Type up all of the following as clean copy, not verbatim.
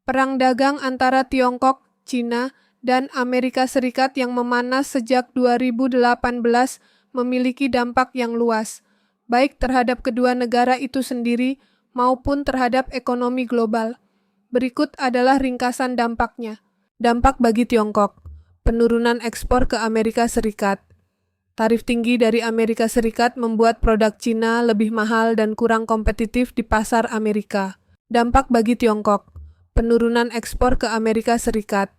Perang dagang antara Tiongkok, Cina, dan Amerika Serikat yang memanas sejak 2018 memiliki dampak yang luas, baik terhadap kedua negara itu sendiri maupun terhadap ekonomi global. Berikut adalah ringkasan dampaknya. Dampak bagi Tiongkok: penurunan ekspor ke Amerika Serikat. Tarif tinggi dari Amerika Serikat membuat produk Cina lebih mahal dan kurang kompetitif di pasar Amerika. Dampak bagi Tiongkok: penurunan ekspor ke Amerika Serikat.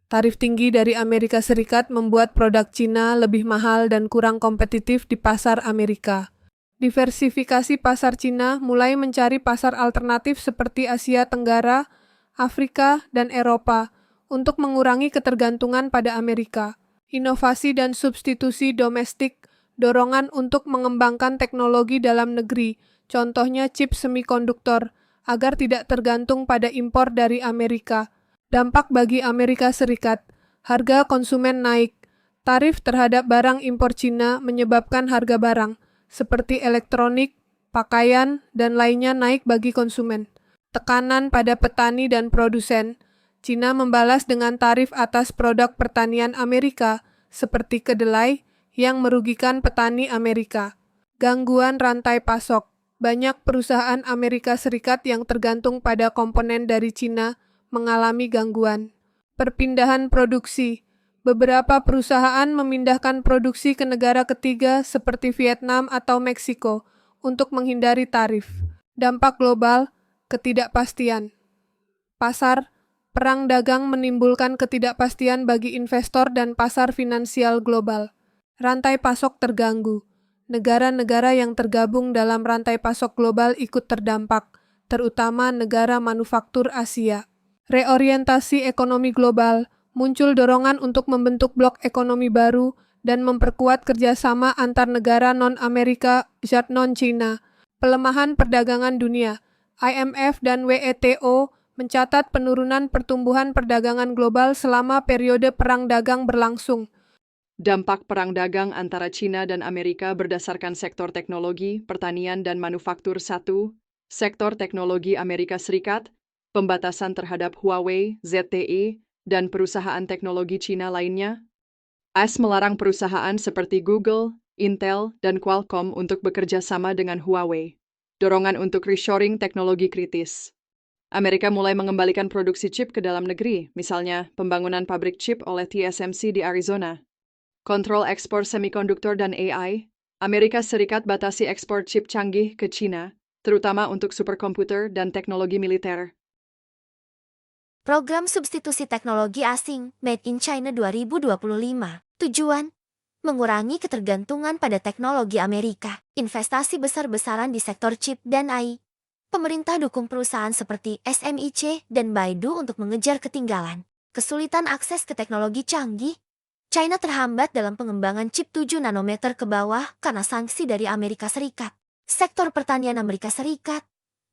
Tarif tinggi dari Amerika Serikat membuat produk Cina lebih mahal dan kurang kompetitif di pasar Amerika. Diversifikasi pasar Cina mulai mencari pasar alternatif seperti Asia Tenggara, Afrika, dan Eropa untuk mengurangi ketergantungan pada Amerika. Inovasi dan substitusi domestik, dorongan untuk mengembangkan teknologi dalam negeri, contohnya chip semikonduktor, agar tidak tergantung pada impor dari Amerika. Dampak bagi Amerika Serikat: harga konsumen naik. Tarif terhadap barang impor Cina menyebabkan harga barang, seperti elektronik, pakaian, dan lainnya naik bagi konsumen. Tekanan pada petani dan produsen. Cina membalas dengan tarif atas produk pertanian Amerika, seperti kedelai, yang merugikan petani Amerika. Gangguan rantai pasok. Banyak perusahaan Amerika Serikat yang tergantung pada komponen dari Cina mengalami gangguan. Perpindahan produksi. Beberapa perusahaan memindahkan produksi ke negara ketiga seperti Vietnam atau Meksiko untuk menghindari tarif. Dampak global: ketidakpastian. Pasar, perang dagang menimbulkan ketidakpastian bagi investor dan pasar finansial global. Rantai pasok terganggu. Negara-negara yang tergabung dalam rantai pasok global ikut terdampak, terutama negara manufaktur Asia. Reorientasi ekonomi global. Muncul dorongan untuk membentuk blok ekonomi baru dan memperkuat kerjasama antar negara non-Amerika zat non-Cina. Pelemahan perdagangan dunia. IMF dan WTO mencatat penurunan pertumbuhan perdagangan global selama periode perang dagang berlangsung. Dampak perang dagang antara Cina dan Amerika berdasarkan sektor teknologi, pertanian, dan manufaktur. 1. Sektor teknologi Amerika Serikat, pembatasan terhadap Huawei, ZTE, dan perusahaan teknologi Cina lainnya. AS melarang perusahaan seperti Google, Intel, dan Qualcomm untuk bekerja sama dengan Huawei. Dorongan untuk reshoring teknologi kritis. Amerika mulai mengembalikan produksi chip ke dalam negeri, misalnya pembangunan pabrik chip oleh TSMC di Arizona. Kontrol ekspor semikonduktor dan AI. Amerika Serikat batasi ekspor chip canggih ke Cina, terutama untuk superkomputer dan teknologi militer. Program Substitusi Teknologi Asing Made in China 2025. Tujuan: mengurangi ketergantungan pada teknologi Amerika. Investasi besar-besaran di sektor chip dan AI. Pemerintah dukung perusahaan seperti SMIC dan Baidu untuk mengejar ketinggalan. Kesulitan akses ke teknologi canggih. China terhambat dalam pengembangan chip 7 nanometer ke bawah karena sanksi dari Amerika Serikat. Sektor pertanian Amerika Serikat.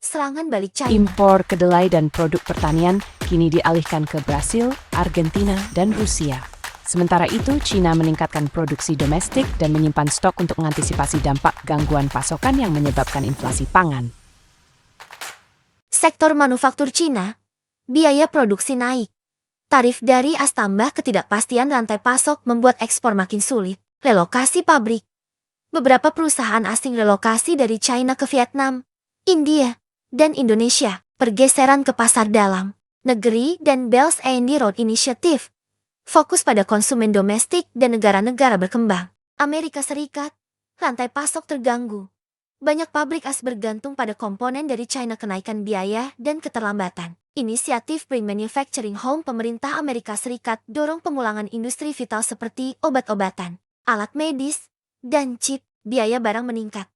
Serangan balik China. Impor kedelai dan produk pertanian kini dialihkan ke Brasil, Argentina, dan Rusia. Sementara itu, Cina meningkatkan produksi domestik dan menyimpan stok untuk mengantisipasi dampak gangguan pasokan yang menyebabkan inflasi pangan. Sektor manufaktur Cina, biaya produksi naik. Tarif dari AS tambah ketidakpastian rantai pasok membuat ekspor makin sulit. Relokasi pabrik. Beberapa perusahaan asing relokasi dari China ke Vietnam, India, dan Indonesia. Pergeseran ke pasar dalam negeri dan Belt and Road Initiative. Fokus pada konsumen domestik dan negara-negara berkembang. Amerika Serikat, rantai pasok terganggu. Banyak pabrik AS bergantung pada komponen dari China. Kenaikan biaya dan keterlambatan. Inisiatif Bring Manufacturing Home pemerintah Amerika Serikat dorong pemulangan industri vital seperti obat-obatan, alat medis, dan chip. Biaya barang meningkat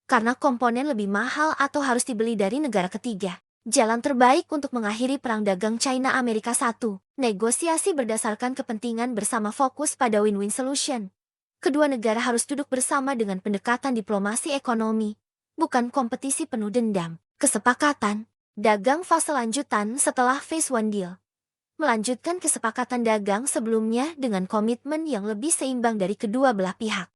karena komponen lebih mahal atau harus dibeli dari negara ketiga. Jalan terbaik untuk mengakhiri perang dagang China-Amerika. 1. Negosiasi berdasarkan kepentingan bersama, fokus pada win-win solution. Kedua negara harus duduk bersama dengan pendekatan diplomasi ekonomi, bukan kompetisi penuh dendam. Kesepakatan dagang fase lanjutan setelah Phase 1 Deal. Melanjutkan kesepakatan dagang sebelumnya dengan komitmen yang lebih seimbang dari kedua belah pihak.